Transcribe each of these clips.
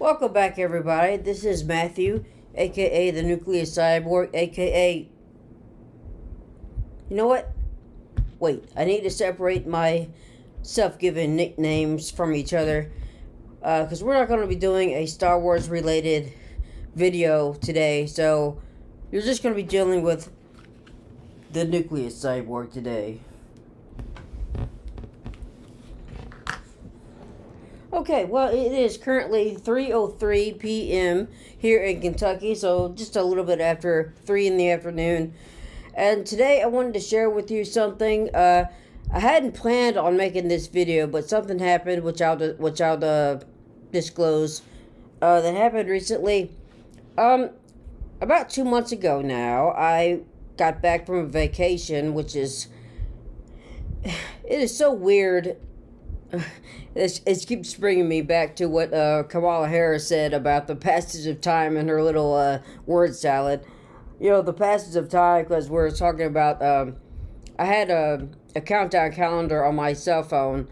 Welcome back, everybody. This is Matthew, aka the Nuclear Cyborg, aka. You know what? Wait, I need to separate my self given nicknames from each other because we're not going to be doing a Star Wars related video today, so you're just going to be dealing with the Nuclear Cyborg today. Okay, well, it is currently 3:03 p.m. here in Kentucky, so just a little bit after 3 in the afternoon. And today I wanted to share with you something. I hadn't planned on making this video, but something happened, which I'll disclose. That happened recently. About 2 months ago now, I got back from a vacation, which is it is so weird. It keeps bringing me back to what Kamala Harris said about the passage of time and her little word salad. You know, the passage of time, because we're talking about, I had a countdown calendar on my cell phone,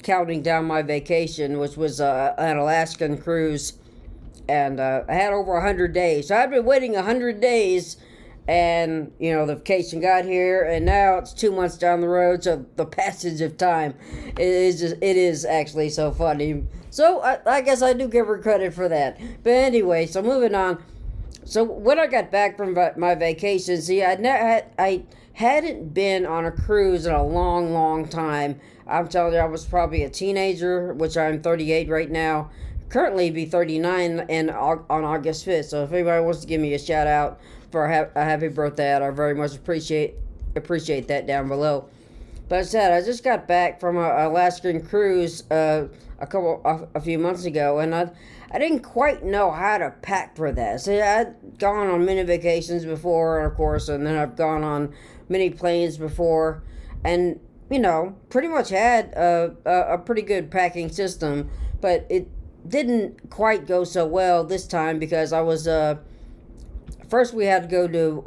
counting down my vacation, which was an Alaskan cruise, and I had over 100 days. So I've been waiting 100 days, and, you know, the vacation got here, and now it's 2 months down the road, so the passage of time, it is actually so funny. So I guess I do give her credit for that. But anyway, so moving on. So when I got back from my vacation, see, I hadn't been on a cruise in a long, long time. I'm telling you, I was probably a teenager, which I'm 38 right now. Currently be 39 on August 5th. So if anybody wants to give me a shout out for a happy birthday, I very much appreciate that down below. But as I said, I just got back from an Alaskan cruise a few months ago, and I didn't quite know how to pack for that. See, I'd gone on many vacations before, of course, and then I've gone on many planes before, and you know, pretty much had a pretty good packing system, but it didn't quite go so well this time because I was first we had to go to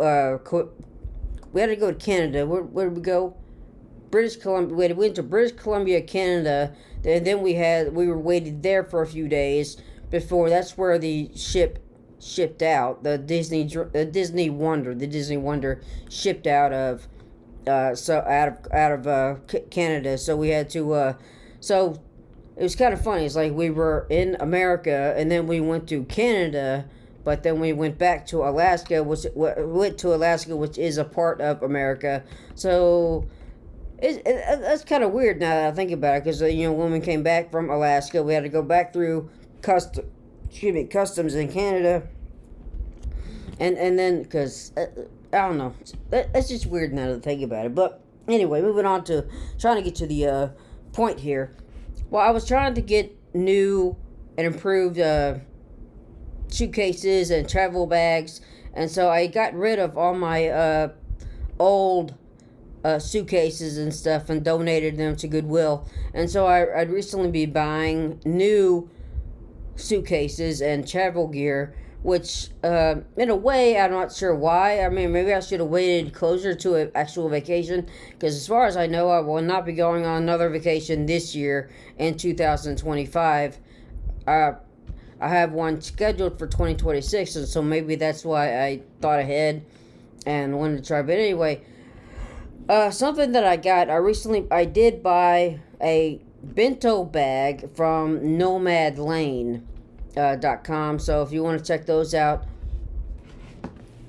Canada. Where did we go? British Columbia. We went to British Columbia, Canada, and then we were waited there for a few days before. That's where the ship shipped out. The Disney Wonder shipped out of Canada. So we had to so it was kind of funny. It's like we were in America and then we went to Canada, but then we went back to Alaska, which is a part of America. So that's kind of weird now that I think about it, because you know, when we came back from Alaska, we had to go back through customs in Canada, and then because I don't know, that's just weird now to think about it. But anyway, moving on to trying to get to the point here. Well, I was trying to get new and improved suitcases and travel bags, and so I got rid of all my old suitcases and stuff and donated them to Goodwill. And so I'd recently be buying new suitcases and travel gear, which in a way I'm not sure why. I mean, maybe I should have waited closer to an actual vacation, because as far as I know, I will not be going on another vacation this year in 2025. I have one scheduled for 2026, and so maybe that's why I thought ahead and wanted to try. But anyway, something that I got, I did buy a Bento bag from Nomad .com. So if you want to check those out,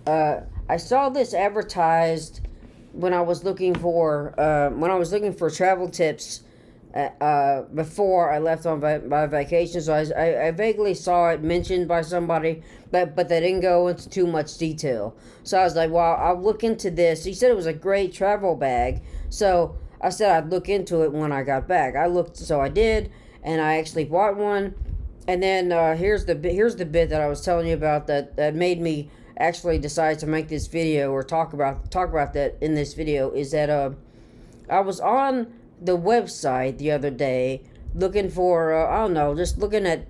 I saw this advertised when I was looking for travel tips before I left on my vacation. So I vaguely saw it mentioned by somebody, but they didn't go into too much detail. So I was like, well, I'll look into this. He said it was a great travel bag, so I said I'd look into it when I got back. So I did, and I actually bought one. And then here's the bit that I was telling you about that made me actually decide to make this video or talk about that in this video, is that I was on the website the other day looking for I don't know, just looking at,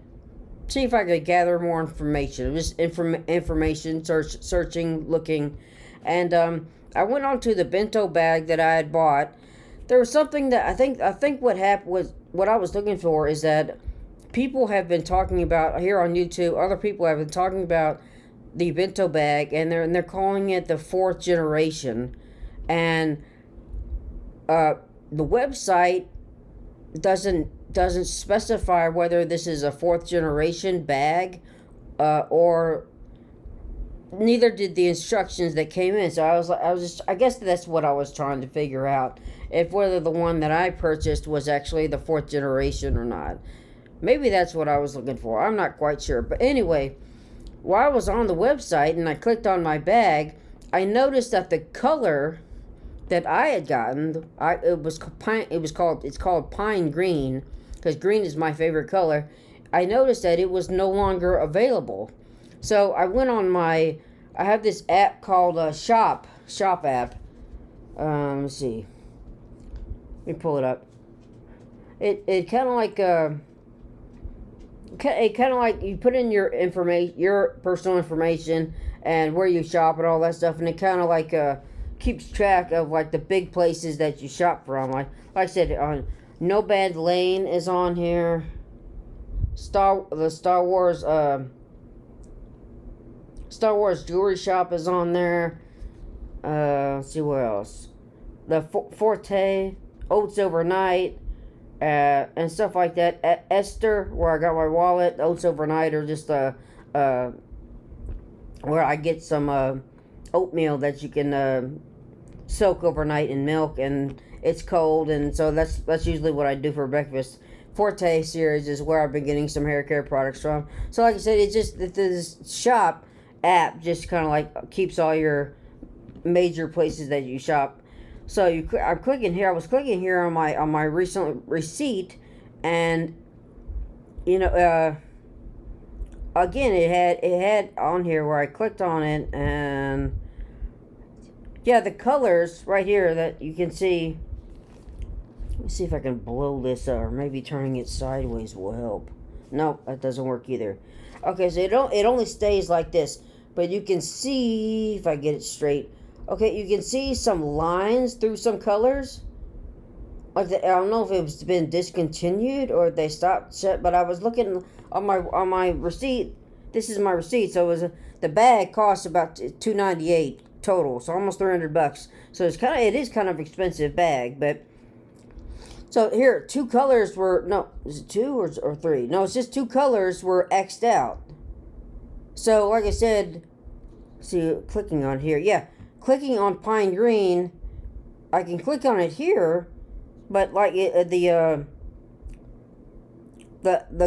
see if I could gather more information, just information searching, looking, and I went onto the Bento bag that I had bought. There was something that I think what happened was, what I was looking for is that people have been talking about here on YouTube. Other people have been talking about the Bento bag, and they're calling it the fourth generation, and the website doesn't specify whether this is a fourth generation bag, or neither did the instructions that came in. So I guess that's what I was trying to figure out, if whether the one that I purchased was actually the fourth generation or not. Maybe that's what I was looking for. I'm not quite sure. But anyway, while I was on the website and I clicked on my bag, I noticed that the color that I had gotten, it's called pine green, because green is my favorite color. I noticed that it was no longer available. So I went on I have this app called Shop app. Let's see. Let me pull it up. It kind of like you put in your information, your personal information, and where you shop and all that stuff, and it kind of like keeps track of like the big places that you shop from. Like I said, on Nomad Lane is on here. Star Wars jewelry shop is on there. Let's see what else. The Forte, Oats Overnight, and stuff like that. Esther, where I got my wallet. Oats Overnight are just where I get some oatmeal that you can soak overnight in milk, and it's cold, and so that's usually what I do for breakfast. Forte series is where I've been getting some hair care products from. So like I said, it's just this shop app just kind of like keeps all your major places that you shop. So I'm clicking here. I was clicking here on my recent receipt, and again it had on here where I clicked on it, and yeah, the colors right here that you can see. Let me see if I can blow this up, or maybe turning it sideways will help. No, that doesn't work either. Okay, so it only stays like this, but you can see, if I get it straight. Okay, you can see some lines through some colors. Like I don't know if it's been discontinued or they stopped. But I was looking on my receipt. This is my receipt, so the bag costs about $298 total, so almost $300. So it is kind of expensive bag, but. So here, two colors were, no, is it two or three? No, it's just two colors were X'd out. So like I said, see, clicking on here, yeah, clicking on pine green, I can click on it here, but like the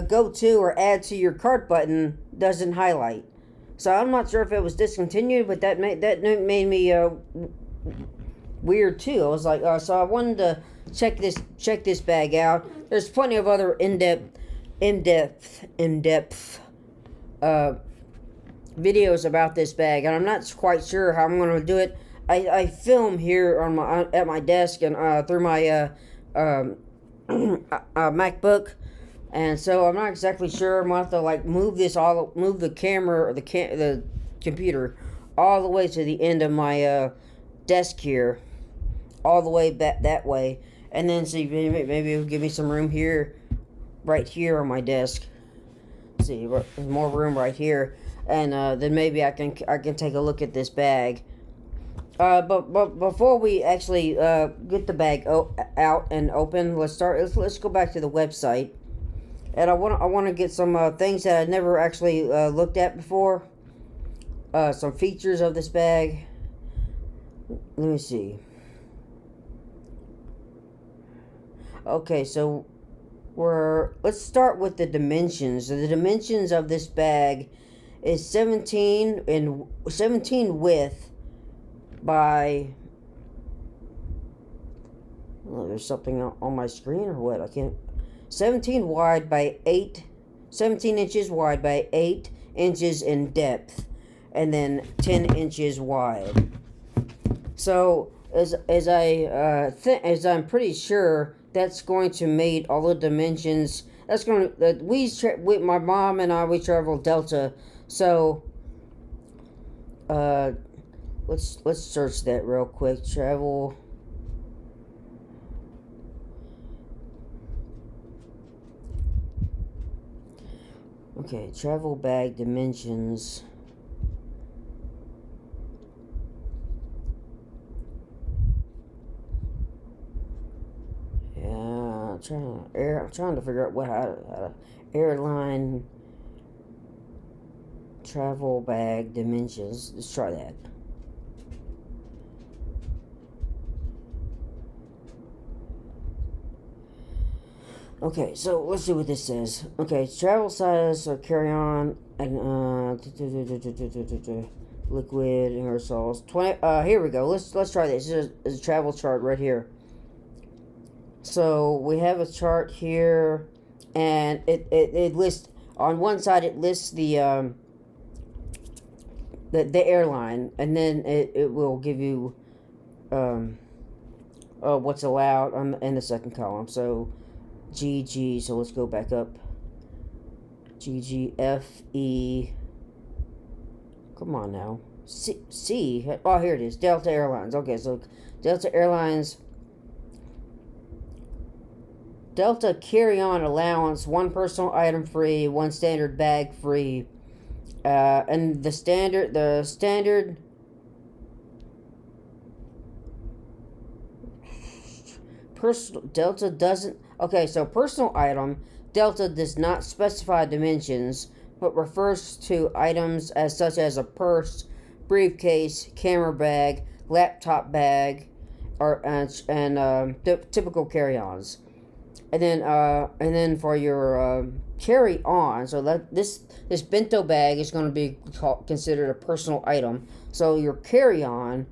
go to or add to your cart button doesn't highlight. So I'm not sure if it was discontinued, but that made me weird too. I was like, so I wanted to check this bag out. There's plenty of other in-depth videos about this bag, and I'm not quite sure how I'm going to do it. I film here on at my desk and through my MacBook, and so I'm not exactly sure. I'm going to have to like move the camera or the computer all the way to the end of my desk here, all the way back that way, and then see maybe it'll give me some room here, right here on my desk. See, there's more room right here, and then maybe I can take a look at this bag. But before we actually get the bag out and open, let's go back to the website, and I want to get some things that I never actually looked at before. Some features of this bag. Let me see. Okay, so let's start with the dimensions. So the dimensions of this bag is 17 width by. Oh, there's something on my screen or what? I can't. 17 wide by 17 inches wide by 8 inches in depth, and then 10 inches wide. So as I'm pretty sure that's going to meet all the dimensions. That's going to my mom and we travel Delta, so let's search that real quick. Travel. Okay, travel bag dimensions. Yeah, I'm trying to figure out how to airline travel bag dimensions. Let's try that. Okay, so let's see what this says. Okay, travel size or carry on and liquid aerosols. 20. Here we go. Let's try this. This is a travel chart right here. So we have a chart here, and it lists on one side. It lists the airline, and then it will give you what's allowed in the second column. So GG. So let's go back up. GGFE. Come on now. C. Oh, here it is. Delta Airlines. Okay, so Delta Airlines. Delta carry-on allowance, one personal item free, one standard bag free, and the standard personal Delta doesn't. Okay, so personal item Delta does not specify dimensions, but refers to items as such as a purse, briefcase, camera bag, laptop bag, or typical carry-ons. And then for your carry on, so that this bento bag is going to be considered a personal item. So your carry on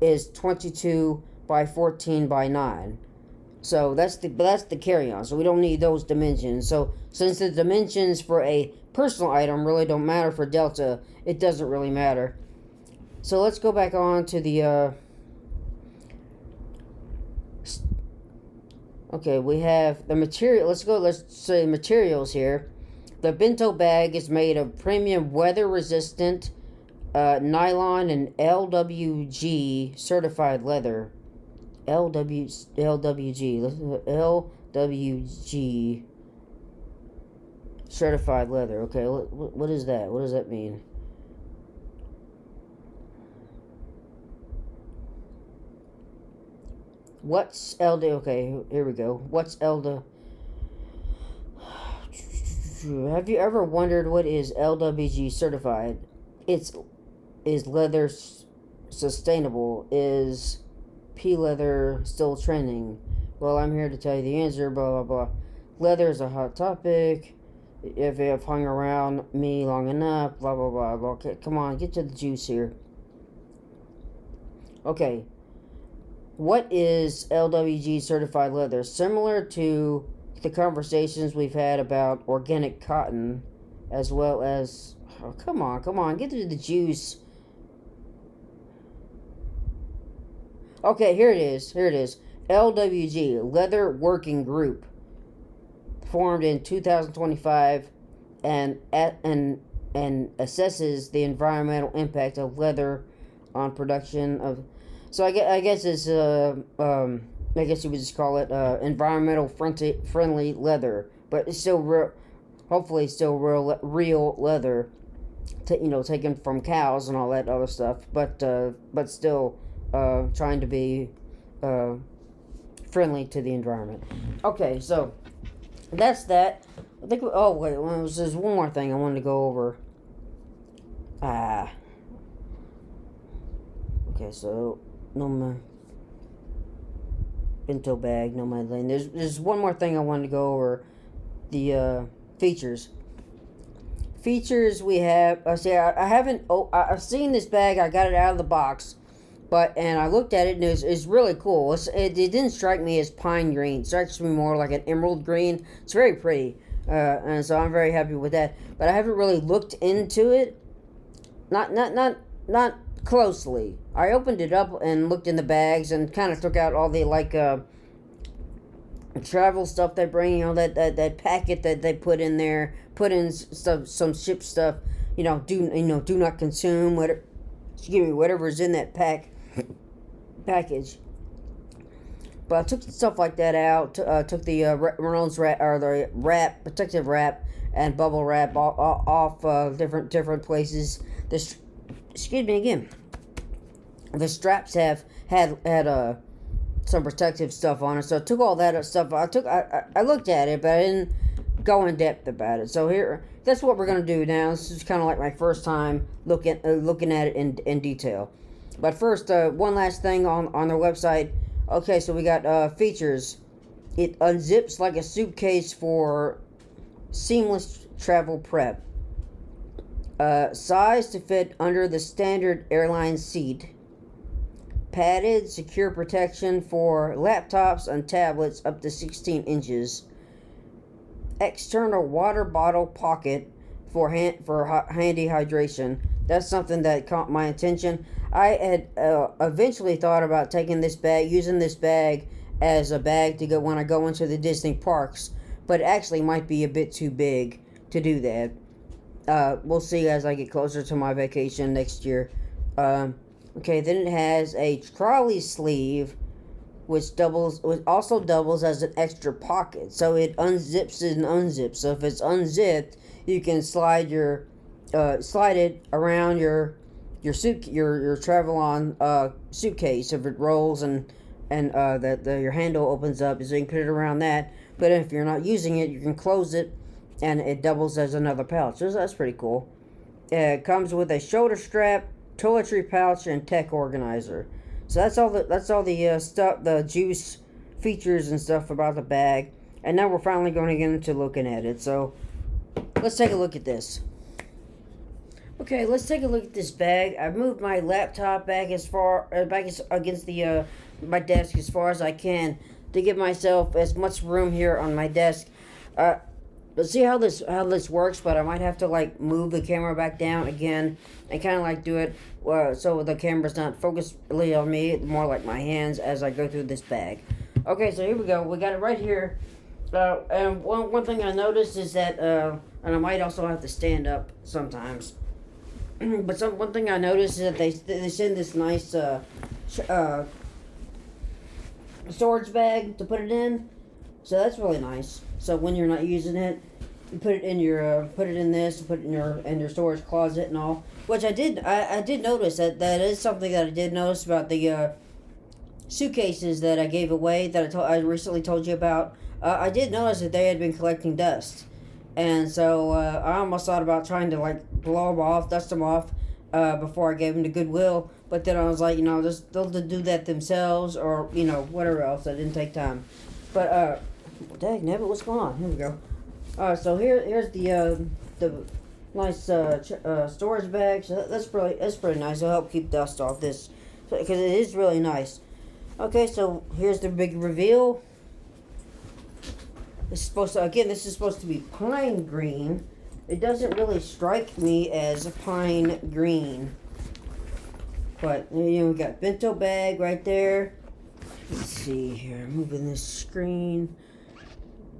is 22 by 14 by 9. So that's the carry on. So we don't need those dimensions. So since the dimensions for a personal item really don't matter for Delta, it doesn't really matter. So let's go back on to the okay, we have the material. Let's say materials here. The bento bag is made of premium weather resistant nylon and LWG certified leather. LWG certified leather. Okay, what is that? What does that mean? What's LD? Okay, here we go. What's LD? Have you ever wondered what is LWG certified? Is leather sustainable? Is P leather still trending? Well, I'm here to tell you the answer. Blah blah blah. Leather is a hot topic. If you have hung around me long enough, blah blah blah. Okay, come on, get to the juice here. Okay. What is LWG certified leather? Similar to the conversations we've had about organic cotton, as well as... Oh, come on, get to the juice. Okay, here it is. LWG, Leather Working Group, formed in 2025 and assesses the environmental impact of leather on production of... So I guess it's I guess you would just call it environmental friendly leather, but it's still hopefully still real leather, taken from cows and all that other stuff, but still trying to be friendly to the environment. Okay, so that's that. I think. Oh wait, there's one more thing I wanted to go over. Okay, so Nomad bento bag, Nomad lane. There's one more thing I wanted to go over. The features. Features we have. I haven't. I've seen this bag. I got it out of the box, and I looked at it and it's really cool. It didn't strike me as pine green. It strikes me more like an emerald green. It's very pretty, and so I'm very happy with that. But I haven't really looked into it. Not closely. I opened it up and looked in the bags and kind of took out all the travel stuff they bring. That packet that they put in there. Put in some ship stuff. Do not consume whatever's in that package. But I took stuff like that out. Took the Reynolds wrap or the protective wrap, and bubble wrap off different places. This, excuse me again. The straps had some protective stuff on it, so I took all that stuff. I looked at it, but I didn't go in depth about it. So here, that's what we're gonna do now. This is kind of like my first time looking at it in detail. But first, one last thing on their website. Okay, so we got features. It unzips like a suitcase for seamless travel prep. Size to fit under the standard airline seat. Padded, secure protection for laptops and tablets up to 16 inches. External water bottle pocket for handy hydration. That's something that caught my attention. I had eventually thought about using this bag as a bag to go when I go into the Disney parks, but it actually might be a bit too big to do that. We'll see as I get closer to my vacation next year. Okay, then it has a trolley sleeve, which also doubles as an extra pocket. So it unzips and unzips. So if it's unzipped, you can slide it around your travel on suitcase. If it rolls and your handle opens up, so you can put it around that. But if you're not using it, you can close it, and it doubles as another pouch. So that's pretty cool. It comes with a shoulder strap, toiletry pouch, and tech organizer. So that's all the stuff, the juice features and stuff about the bag. And now we're finally going to get into looking at it. So let's take a look at this. Okay, let's take a look at this bag. I've moved my laptop back against my desk as far as I can to give myself as much room here on my desk. Let's see how this works, but I might have to move the camera back down again and kind of do it so the camera's not focused really on me, more like my hands as I go through this bag. Okay, so here we go. We got it right here. And one thing I noticed is that, and I might also have to stand up sometimes. But one thing I noticed is that they send this nice storage bag to put it in. So that's really nice. So when you're not using it, you put it in put it in your storage closet and all. Which I did notice that is something that I did notice about the suitcases that I gave away that I recently told you about. I did notice that they had been collecting dust, and so I almost thought about trying to blow them off, dust them off, before I gave them to Goodwill. But then I was like, just they'll do that themselves, or whatever else. I didn't take time, but dagnabbit, what's going on? Here we go. So here's the nice storage bag. So that's pretty nice. It'll help keep dust off this, because it is really nice. Okay, so here's the big reveal. This is supposed to be pine green. It doesn't really strike me as pine green, but we got Bento bag right there. Let's see here. Moving this screen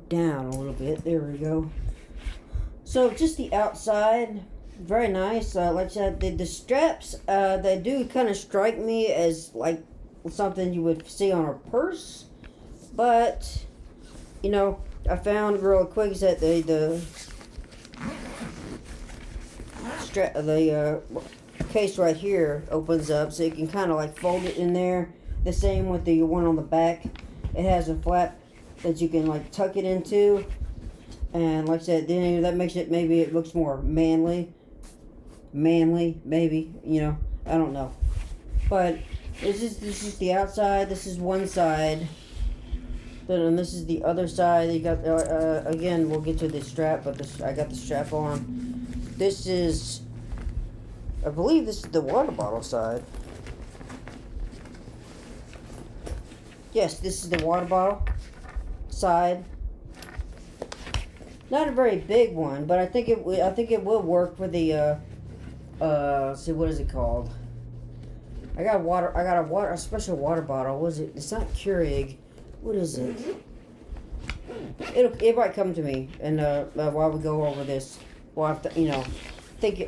down a little bit. There we go. So just the outside, very nice. Like I said, the straps, they do kind of strike me as something you would see on a purse, but I found real quick is that the case right here opens up, so you can kind of fold it in there. The same with the one on the back. It has a flap that you can tuck it into, and like I said, then that makes it, maybe it looks more manly maybe, I don't know. But this is the outside. This is one side. And this is the other side. You got again. We'll get to the strap, but I got the strap on. This is, I believe, this is the water bottle side. Yes, this is the water bottle side. Not a very big one, but I think it will work for the let's see, what is it called? I got a special water bottle. What is it? It's not Keurig. What is it? It might come to me, and while we go over this, we'll have to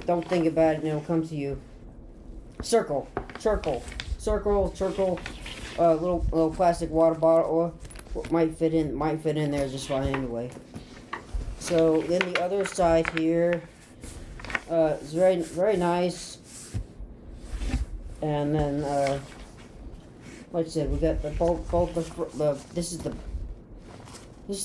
don't think about it, and it'll come to you. Circle. Little plastic water bottle, or might fit in there just fine anyway. So then the other side here is very, very nice. And then, like I said, we got the this is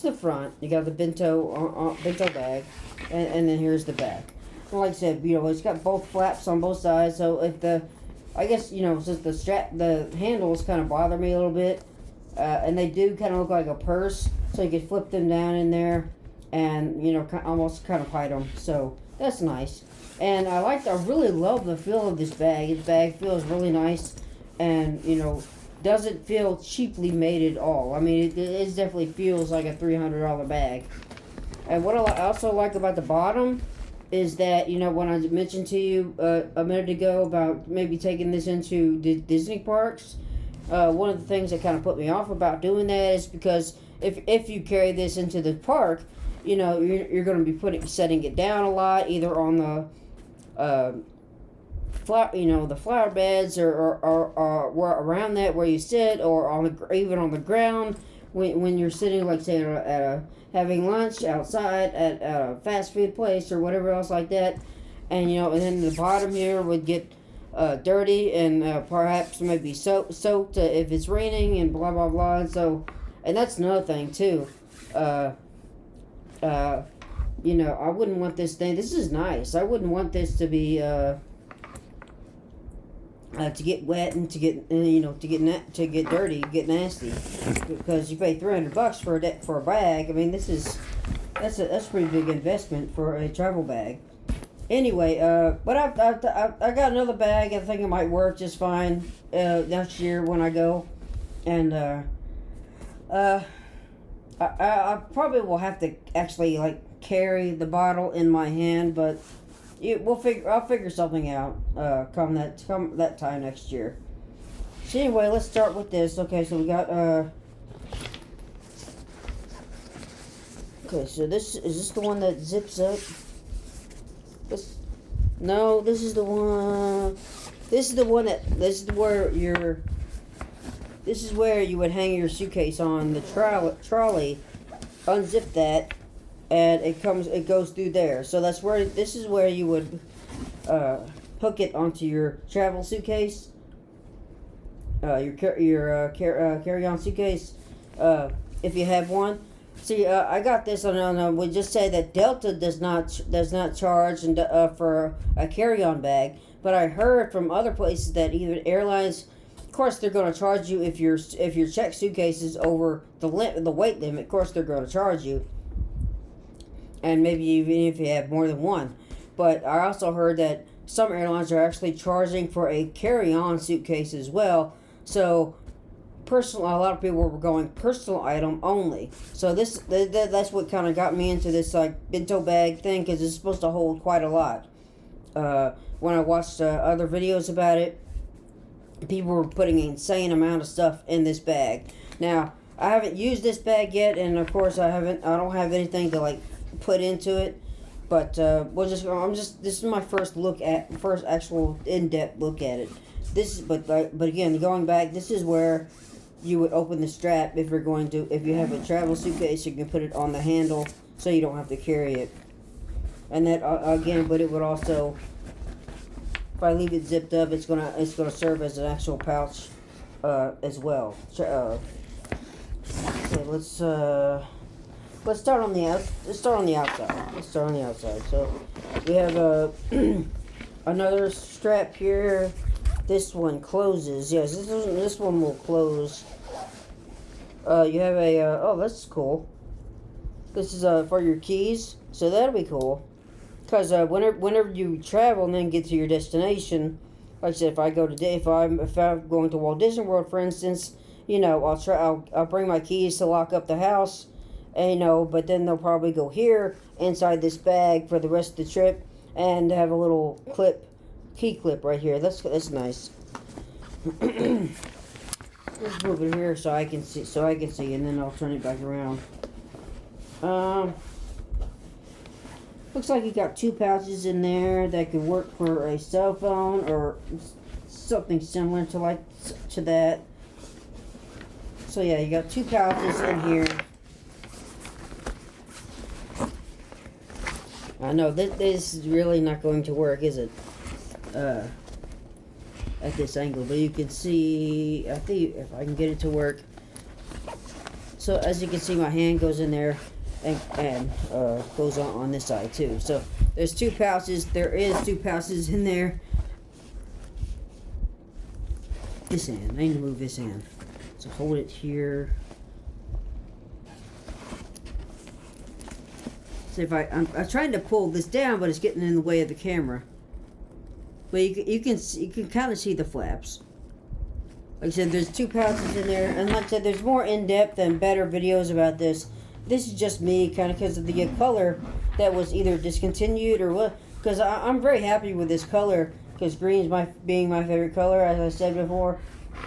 the front. You got the bento bag, and then here's the back. And like I said, it's got both flaps on both sides. So if I guess since the handles kind of bother me a little bit, and they do kind of look like a purse, so you can flip them down in there, and almost kind of hide them. So that's nice. And I really love the feel of this bag. This bag feels really nice, and doesn't feel cheaply made at all. I mean, it definitely feels like a $300 bag. And what I also like about the bottom is that, when I mentioned to you a minute ago about maybe taking this into Disney parks, one of the things that kind of put me off about doing that is because if you carry this into the park, you're going to be setting it down a lot, either on the the flower beds or around that where you sit, or even on the ground when you're sitting, like say having lunch outside at a fast food place or whatever else like that, and and then the bottom here would get dirty and perhaps maybe soaked if it's raining and blah blah blah. And that's another thing too. I wouldn't want this thing. This is nice. I wouldn't want this to be to get wet and to get dirty, get nasty, because you pay $300 for a bag. I mean, that's a pretty big investment for a travel bag. Anyway, but I got another bag. I think it might work just fine next year when I go, and I probably will have to actually carry the bottle in my hand, but I'll figure something out come that time next year. So anyway, let's start with this. Okay, so we got okay, so is this the one that zips up? No, this is the one. This is where you would hang your suitcase on the trolley. Unzip that, and it goes through there. So this is where you would hook it onto your travel suitcase, your carry-on suitcase, if you have one. See, I got this on. We just say that Delta does not charge for a carry-on bag, but I heard from other places that even airlines, of course, they're going to charge you if your checked suitcase is over the weight limit. Of course, they're going to charge you, and maybe even if you have more than one. But I also heard that some airlines are actually charging for a carry-on suitcase as well. So a lot of people were going personal item only. So that's what kind of got me into this bento bag thing, because it's supposed to hold quite a lot. When I watched other videos about it, people were putting an insane amount of stuff in this bag. Now, I haven't used this bag yet, and of course I don't have anything to put into it. But this is my first actual in-depth look at it. But again, going back, this is where you would open the strap if you have a travel suitcase, you can put it on the handle so you don't have to carry it. And that again, but it would also, if I leave it zipped up, it's gonna serve as an actual pouch as well. Okay, let's start on the outside. So we have another strap here. This one closes. Yes, this one will close. You have oh, that's cool. This is for your keys, so that'll be cool. Because whenever you travel and then get to your destination, like I said, if I'm going to Walt Disney World, for instance, I'll bring my keys to lock up the house, and but then they'll probably go here inside this bag for the rest of the trip, and have a little key clip right here. That's nice. Let's move it here so I can see, and then I'll turn it back around. Looks like you got two pouches in there that could work for a cell phone or something similar to that. So yeah, you got two pouches in here. I know this is really not going to work, is it? At this angle, but you can see, I think if I can get it to work. So as you can see, my hand goes in there and goes on this side too. So there's two pouches. There is two pouches in there. This hand, I need to move this hand. So hold it here. So if I'm trying to pull this down, but it's getting in the way of the camera. But you can kind of see the flaps. Like I said, there's two pouches in there, and like I said, there's more in-depth and better videos about this. This is just me, kind of because of the color that was either discontinued or what. Because I'm very happy with this color, because green is being my favorite color, as I said before,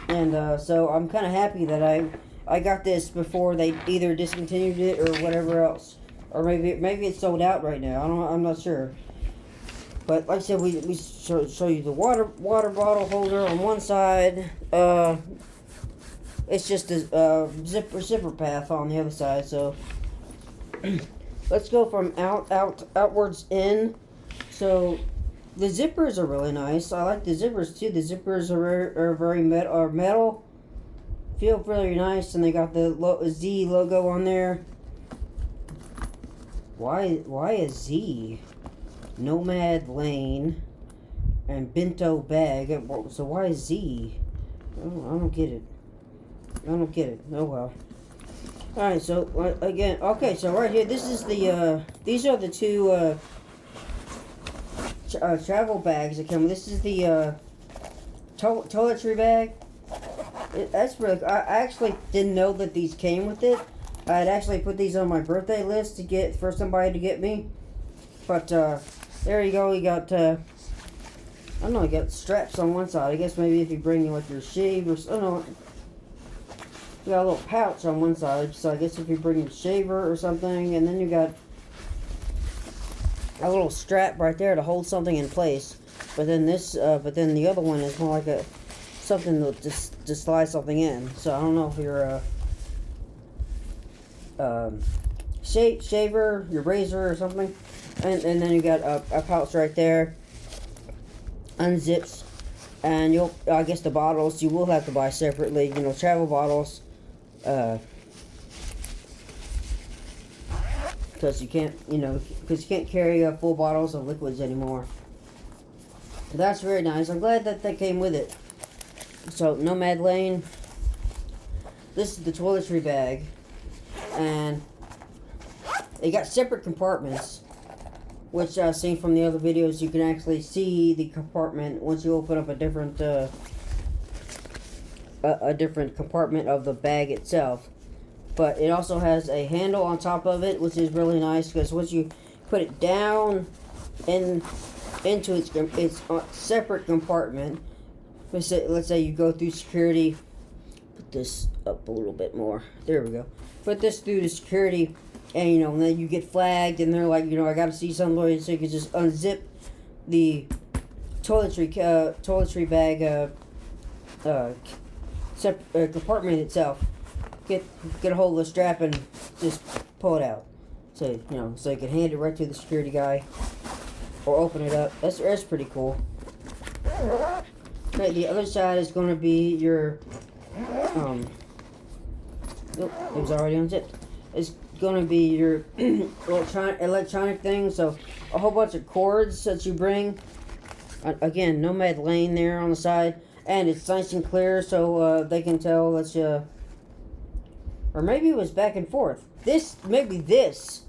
and so I'm kind of happy that I got this before they either discontinued it or whatever else, or maybe it's sold out right now. I'm not sure. But like I said, we show you the water bottle holder on one side. It's just a zipper path on the other side. So let's go from outwards in. So the zippers are really nice. I like the zippers too. The zippers are very metal. Feel really nice, and they got the Z logo on there. Why a Z? Nomad Lane and Bento bag. So why Z? I don't get it. I don't get it. Oh well. Alright, so again, okay, so right here, this is the these are the two travel bags that come. This is the toiletry bag. That's really. I actually didn't know that these came with it. I had actually put these on my birthday list to get for somebody to get me, but there you go. You got, I don't know, you got straps on one side. I guess maybe if you bring like your shave or, oh no, you got a little pouch on one side. So I guess if you bring your shaver or something, and then you got a little strap right there to hold something in place. But then but then the other one is more like something to just slide something in. So I don't know if you're shaver, your razor or something. And then you got a pouch right there, unzips, and I guess the bottles you will have to buy separately, travel bottles, because you can't, carry full bottles of liquids anymore. So that's very nice. I'm glad that they came with it. So Nomad Lane, this is the toiletry bag, and they got separate compartments. Which I've seen from the other videos, you can actually see the compartment once you open up a different compartment of the bag itself. But it also has a handle on top of it, which is really nice because once you put it down into its separate compartment, let's say you go through security. Put this up a little bit more. There we go. Put this through the security. And, and then you get flagged, and they're like, I got to see somebody, so you can just unzip the toiletry bag compartment itself. Get a hold of the strap and just pull it out. So, so you can hand it right to the security guy or open it up. That's pretty cool. Okay, the other side is going to be your, nope, it was already unzipped. It's going to be your electronic thing. So a whole bunch of cords that you bring. Again, Nomad Lane there on the side, and it's nice and clear, so they can tell that you. Or maybe it was back and forth. Maybe this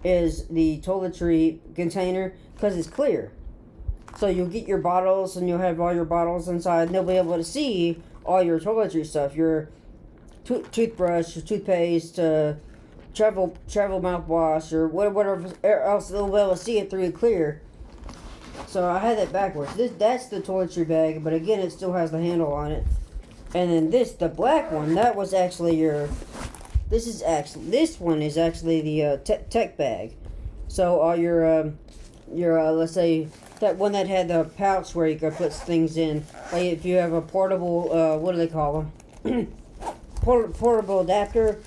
is the toiletry container because it's clear. So you'll get your bottles, and you'll have all your bottles inside, and they'll be able to see all your toiletry stuff, your toothbrush, your toothpaste. Travel mouthwash or whatever else, they'll be able to see it through clear. So I had that backwards. That's the toiletry bag, but again, it still has the handle on it. And then the black one, that was actually this one is actually the tech bag. So all your let's say that one that had the pouch where you could put things in. Like if you have a portable, what do they call them? Portable adapter.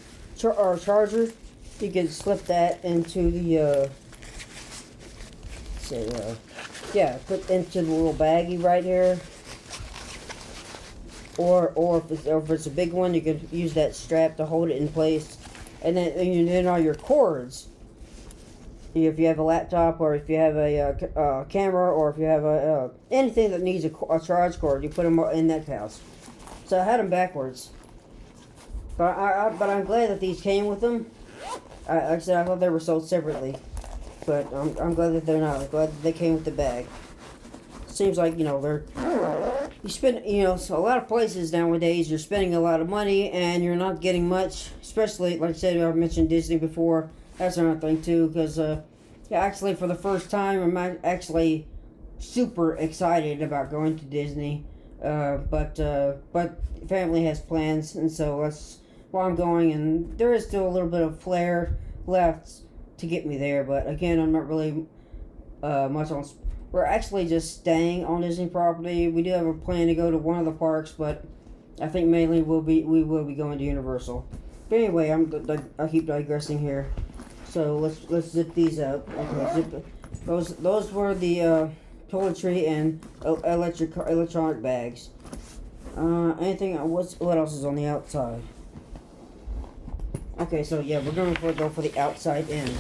Or charger, you can slip that into the say, yeah, put into the little baggie right here. Or if it's a big one, you can use that strap to hold it in place. And then all your cords. If you have a laptop, or if you have a camera, or if you have anything that needs a charge cord, you put them in that pouch. So I had them backwards. But I'm glad that these came with them. Like I said, I thought they were sold separately. But I'm glad that they're not. I'm glad that they came with the bag. Seems like, you spend, so a lot of places nowadays, you're spending a lot of money and you're not getting much. Especially, like I said, I mentioned Disney before. That's another thing too, because actually for the first time, I'm actually super excited about going to Disney. But family has plans, and so that's why I'm going. And there is still a little bit of flair left to get me there. But again, I'm not really much on. We're actually just staying on Disney property. We do have a plan to go to one of the parks, but I think mainly we will be going to Universal. But anyway, I keep digressing here. So let's zip these up. Okay, those were the toiletry and electronic bags. Anything? What else is on the outside? Okay, so yeah, we're going to go for the outside end.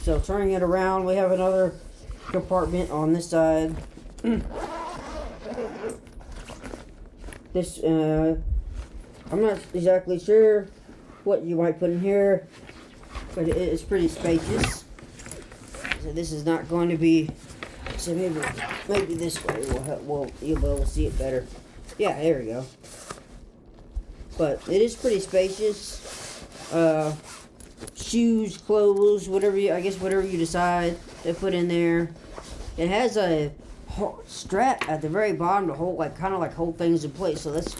So turning it around, we have another compartment on this side. This I'm not exactly sure what you might put in here, but it is pretty spacious. So this is not going to be. So maybe this way you'll be able to see it better. Yeah, there we go. But it is pretty spacious. Shoes, clothes, whatever you decide to put in there. It has a strap at the very bottom to hold, kind of hold things in place. So let's.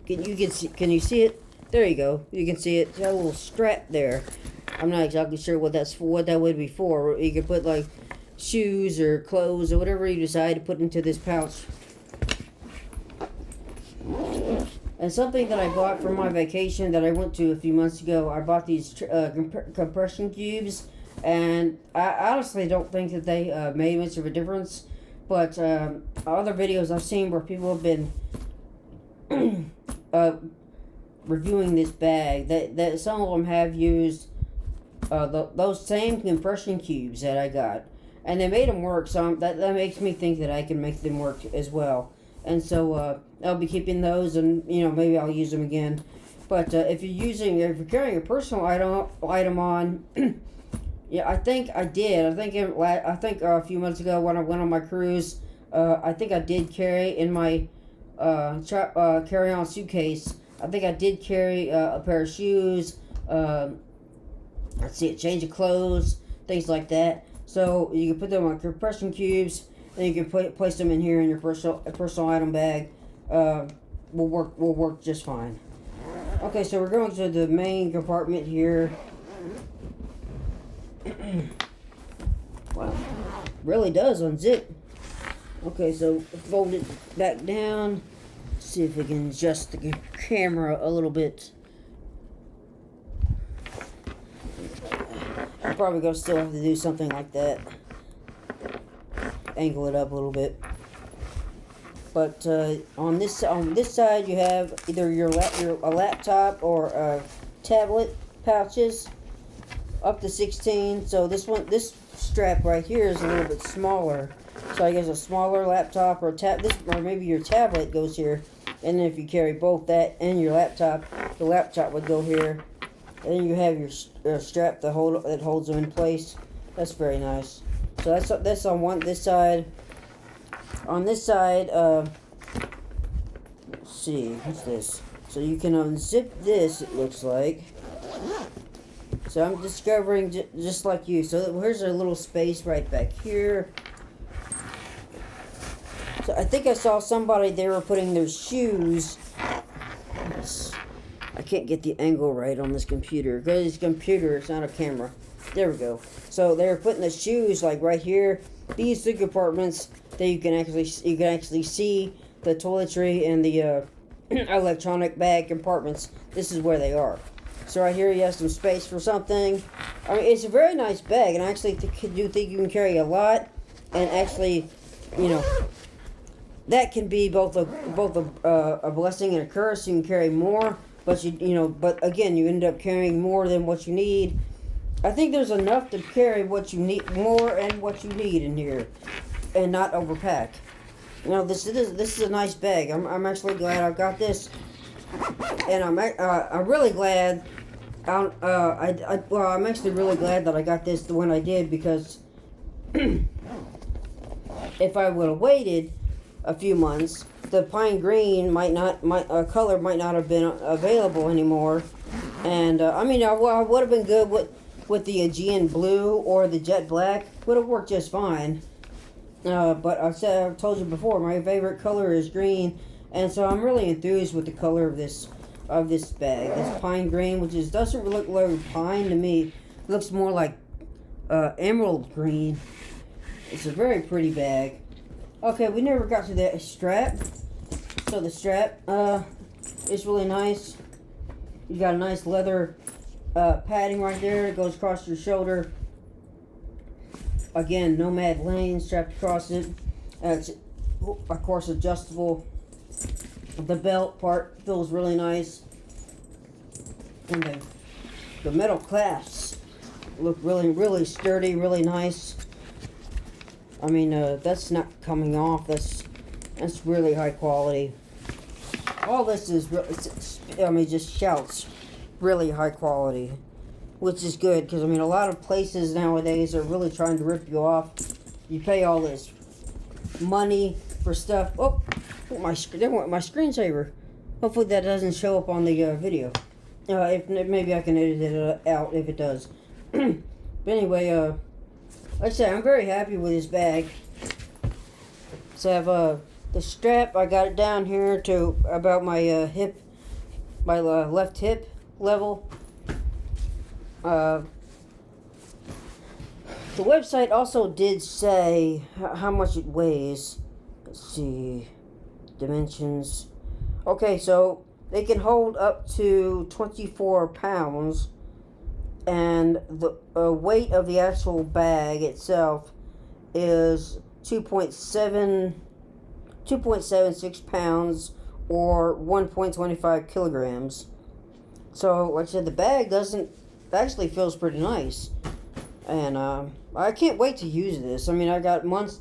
Can you see it? There you go. You can see it. It's got a little strap there. I'm not exactly sure what that would be for. You could put shoes or clothes or whatever you decide to put into this pouch. And something that I bought for my vacation that I went to a few months ago, I bought these compression cubes, and I honestly don't think that they made much of a difference. But other videos I've seen where people have been reviewing this bag, that some of them have used those same compression cubes that I got, and they made them work. So that makes me think that I can make them work as well. And so I'll be keeping those, and maybe I'll use them again. But if you're carrying a personal item on, yeah, I think I did. I think a few months ago when I went on my cruise, I think I did carry in my carry-on suitcase. I think I did carry a pair of shoes. A change of clothes, things like that. So you can put them on compression cubes. Then you can place them in here in your personal item bag. Will work just fine. Okay, so we're going to the main compartment here. Wow, really does unzip. Okay, so fold it back down. See if we can adjust the camera a little bit. I'm probably gonna still have to do something like that. Angle it up a little bit. But on this side, you have either a laptop or a tablet pouches, up to 16. So this strap right here is a little bit smaller. So I guess a smaller laptop or or maybe your tablet goes here. And then if you carry both that and your laptop, the laptop would go here. And then you have your strap that holds them in place. That's very nice. So that's on this side. On this side, let's see, what's this? So you can unzip this, it looks like. So I'm discovering just like you. So here's a little space right back here. So I think I saw somebody, they were putting their shoes. I can't get the angle right on this computer. Because it's a computer, it's not a camera. There we go. So they're putting the shoes right here. These two compartments that you can actually see the toiletry and the electronic bag compartments. This is where they are. So right here you have some space for something. I mean, it's a very nice bag, and I actually do think you can carry a lot. And actually, you know, that can be both a blessing and a curse. You can carry more, but but again, you end up carrying more than what you need. I think there's enough to carry what you need, more and what you need in here, and not overpack. This is a nice bag. I'm actually glad I got this, and I'm really glad. I'm actually really glad that I got this when I did, because if I would have waited a few months, the pine green color might not have been available anymore, and I would have been good with the Aegean blue or the jet black. Would have worked just fine. But I've told you before, my favorite color is green, and so I'm really enthused with the color of this bag. This pine green, which doesn't look like pine to me. It looks more like emerald green. It's a very pretty bag. Okay, we never got to the strap. So the strap is really nice. You got a nice leather padding right there. It goes across your shoulder. Again, Nomad lane strapped across it. It's, of course, adjustable. The belt part feels really nice. And the metal clasps look really, really sturdy, really nice. I mean, that's not coming off. That's really high quality. All this is, just shouts really high quality, which is good, because, a lot of places nowadays are really trying to rip you off. You pay all this money for stuff. Oh, my screensaver. Hopefully that doesn't show up on the video. If maybe I can edit it out if it does. But anyway, like I said, I'm very happy with this bag. So I have the strap. I got it down here to about my hip, my left hip level. The website also did say how much it weighs. Let's see, dimensions. Okay, so they can hold up to 24 pounds, and the weight of the actual bag itself is 2.76 pounds, or 1.25 kilograms. So, like I said, the bag actually feels pretty nice, and I can't wait to use this. I got months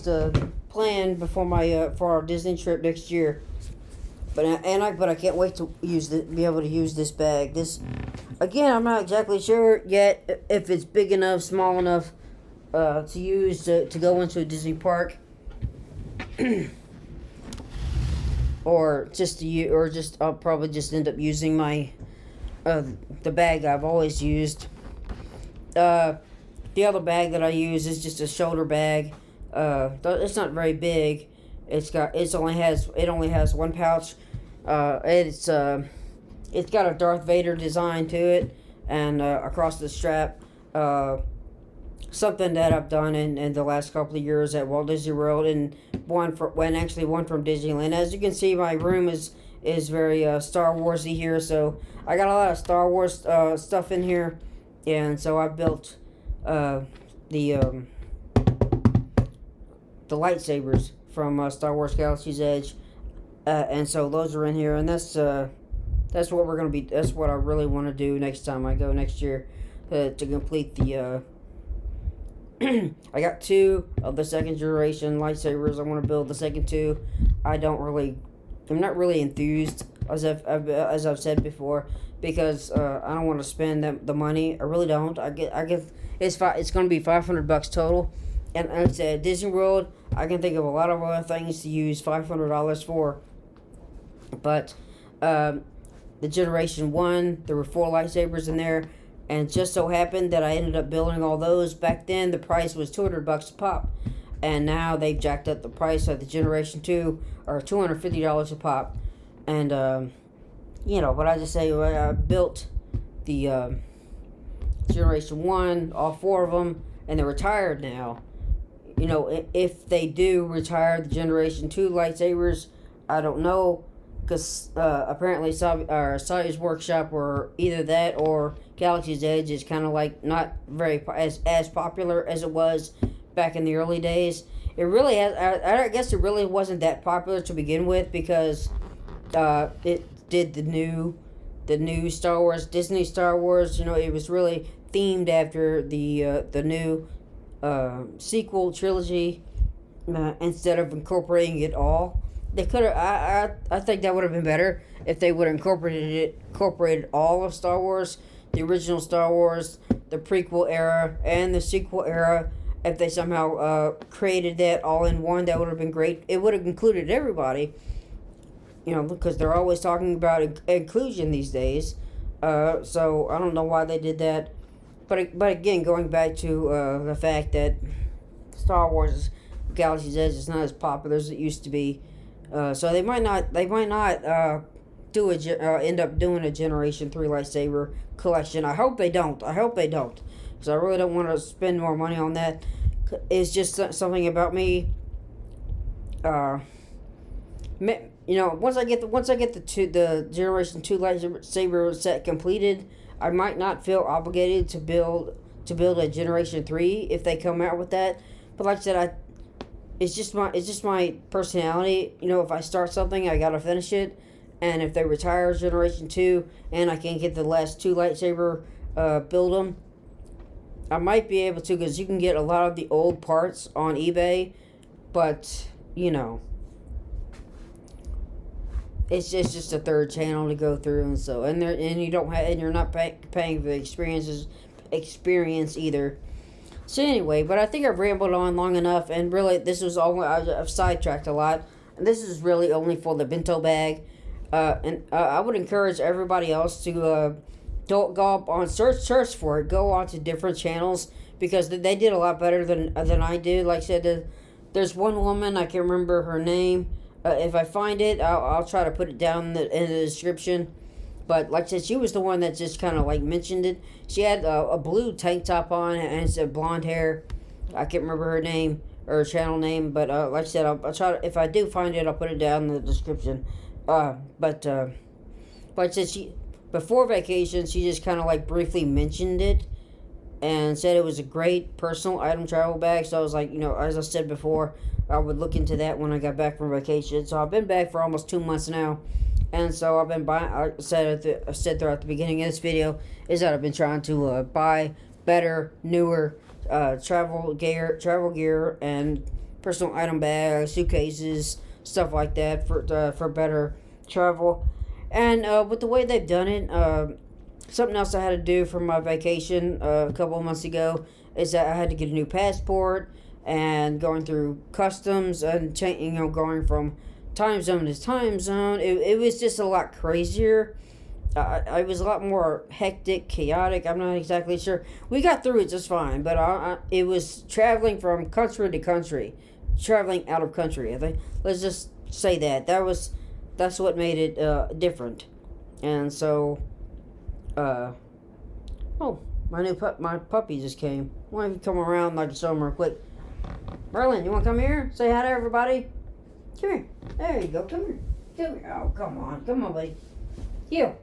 to plan before for our Disney trip next year. But I can't wait to be able to use this bag. This, again, I'm not exactly sure yet if it's big enough, small enough to use to go into a Disney park, or I'll probably just end up using my the bag I've always used. The other bag that I use is just a shoulder bag. It's not very big. It only has one pouch. It's got a Darth Vader design to it, and across the strap, something that I've done in the last couple of years at Walt Disney World, and one from Disneyland. As you can see, my room is very Star Warsy here, so I got a lot of Star Wars stuff in here, and so I built the lightsabers from Star Wars Galaxy's Edge, and so those are in here, and that's what we're gonna be. That's what I really want to do next time I go next year, to complete the. I got 2 of the second generation lightsabers. I want to build the second 2. I'm not really enthused, as I've said before, because I don't want to spend the money. I really don't. It's going to be $500 total, and like I said, Disney World, I can think of a lot of other things to use $500 for, but the Generation 1, there were 4 lightsabers in there, and just so happened that I ended up building all those. Back then, the price was $200 a pop, and now they've jacked up the price of the Generation 2, or $250 a pop, and but I just say, I built the Generation 1, all 4 of them, and they're retired now. If they do retire the Generation 2 lightsabers, I don't know. because apparently Sally's Workshop or either that or Galaxy's Edge is kind of like not very as popular as it was back in the early days. It really has. I guess it really wasn't that popular to begin with because it did the new Star Wars, Disney Star Wars. You know, it was really themed after the new sequel trilogy instead of incorporating it all. They could have. I think that would have been better if they would have incorporated all of Star Wars, the original Star Wars, the prequel era, and the sequel era. If they somehow created that all in one, that would have been great. It would have included everybody. You know, because they're always talking about inclusion these days. So I don't know why they did that. But again, going back to the fact that Star Wars Galaxy's Edge is not as popular as it used to be. So they might not end up doing a Generation 3 lightsaber collection. I hope they don't. Because I really don't want to spend more money on that. It's just something about me. You know, once I get the Generation 2 lightsaber set completed, I might not feel obligated to build a Generation 3 if they come out with that. But like I said, it's just my personality. You know, if I start something, I gotta finish it. And if they retire Generation 2 and I can't get the last 2 lightsaber build them, I might be able to, because you can get a lot of the old parts on eBay. But, you know, it's just a third channel to go through, and so and you're not paying for the experience either. So anyway, but I think I've rambled on long enough, and really this was all I've sidetracked a lot, and this is really only for the bento bag, and I would encourage everybody else to don't go up on search for it. Go on to different channels because they did a lot better than I did. Like I said, there's one woman, I can't remember her name. If I find it, I'll try to put it down in the description. But like I said, she was the one that just kind of like mentioned it. She had a blue tank top on and it's blonde hair. I can't remember her name or her channel name. But like I said, I'll try to, if I do find it, I'll put it down in the description. But like I said, before vacation, she just kind of like briefly mentioned it and said it was a great personal item travel bag. So I was like, you know, as I said before, I would look into that when I got back from vacation. So I've been back for almost 2 months now. And so I've been buying, I said throughout the beginning of this video, is that I've been trying to buy better, newer travel gear and personal item bags, suitcases, stuff like that for better travel. And with the way they've done it, something else I had to do for my vacation a couple of months ago is that I had to get a new passport, and going through customs and going from time zone to time zone, it was just a lot crazier. I was a lot more hectic, chaotic. I'm not exactly sure. We got through it just fine, but it was traveling from country to country, traveling out of country. I think let's just say that's what made it different. And so, my puppy just came. Why don't you come around? I can show him real quick. Merlin, you want to come here? Say hi to everybody. Come here. There you go. Come here. Oh, come on, buddy. You.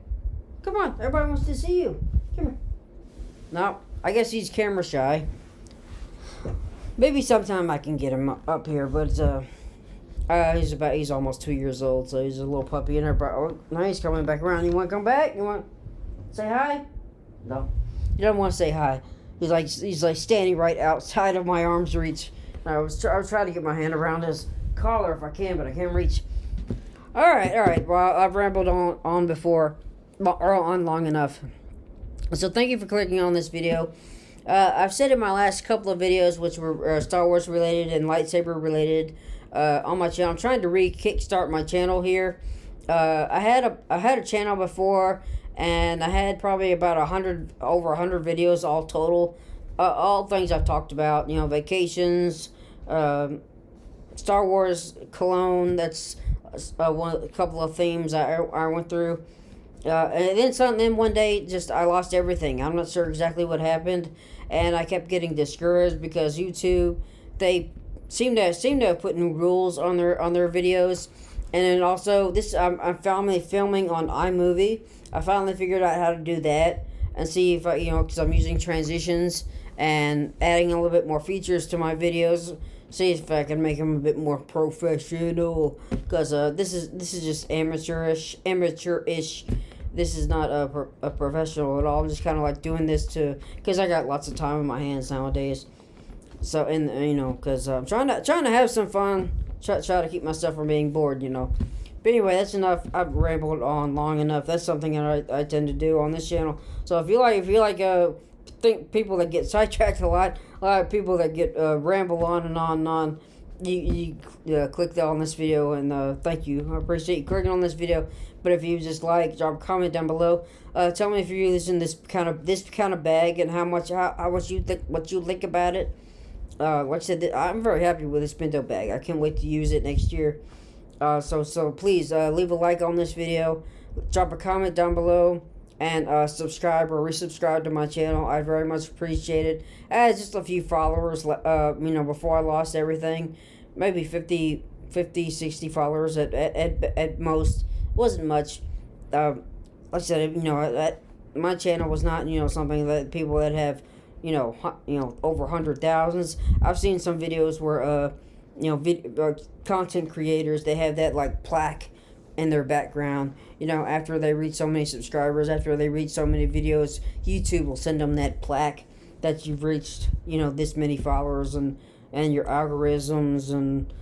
Come on. Everybody wants to see you. Come here. No, I guess he's camera shy. Maybe sometime I can get him up here, but he's almost 2 years old, so he's a little puppy. And everybody, now he's coming back around. You want to come back? You want to say hi? No, he doesn't want to say hi. He's like standing right outside of my arm's reach. I was trying to get my hand around his collar if I can, but I can't reach. All right. Well, I've rambled on before, or on long enough. So thank you for clicking on this video. I've said in my last couple of videos, which were Star Wars related and lightsaber related, on my channel. I'm trying to kickstart my channel here. I had a channel before, and I had probably about over 100 videos all total. All things I've talked about, vacations, Star Wars cologne. That's a couple of themes I went through. And then one day, I lost everything. I'm not sure exactly what happened, and I kept getting discouraged because YouTube, they seem to have put new rules on their videos. And then also, this I'm finally filming on iMovie. I finally figured out how to do that and see if I, because I'm using transitions and adding a little bit more features to my videos. See if I can make them a bit more professional. Because this is just amateurish. This is not a professional at all. I'm just kind of like doing this because I got lots of time on my hands nowadays. So, and because I'm trying to have some fun. Try to keep myself from being bored. But anyway, that's enough. I've rambled on long enough. That's something that I tend to do on this channel. So if you like think people that get sidetracked a lot of people that get ramble on and on and on, you click that on this video, and thank you. I appreciate you clicking on this video. But if you just drop a comment down below. Tell me if you're using this kind of bag and how much you think about it. Like I said, I'm very happy with this Bento bag. I can't wait to use it next year. So please leave a like on this video, drop a comment down below, and subscribe or resubscribe to my channel. I very much appreciate it. I had just a few followers, before I lost everything. Maybe 50, 60 followers at most. Wasn't much. Like I said, my channel was not, something that people that have, over 100,000s. I've seen some videos where, content creators, they have that plaque in their background. After they reach so many subscribers, after they reach so many videos, YouTube will send them that plaque that you've reached, this many followers, and your algorithms, and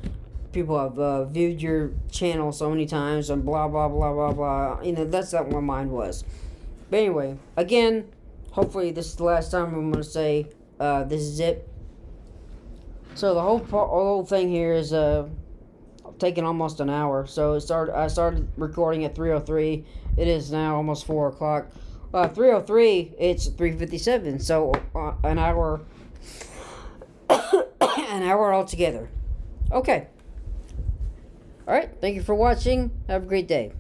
people have viewed your channel so many times, and blah blah blah blah blah. That's not what mine was. But anyway, again, hopefully this is the last time I'm going to say this is it. So the whole thing here is taking almost an hour. So I started recording at 3:03. It is now almost 4 o'clock. 3:03. It's 3:57. So an hour, an hour altogether. Okay. All right. Thank you for watching. Have a great day.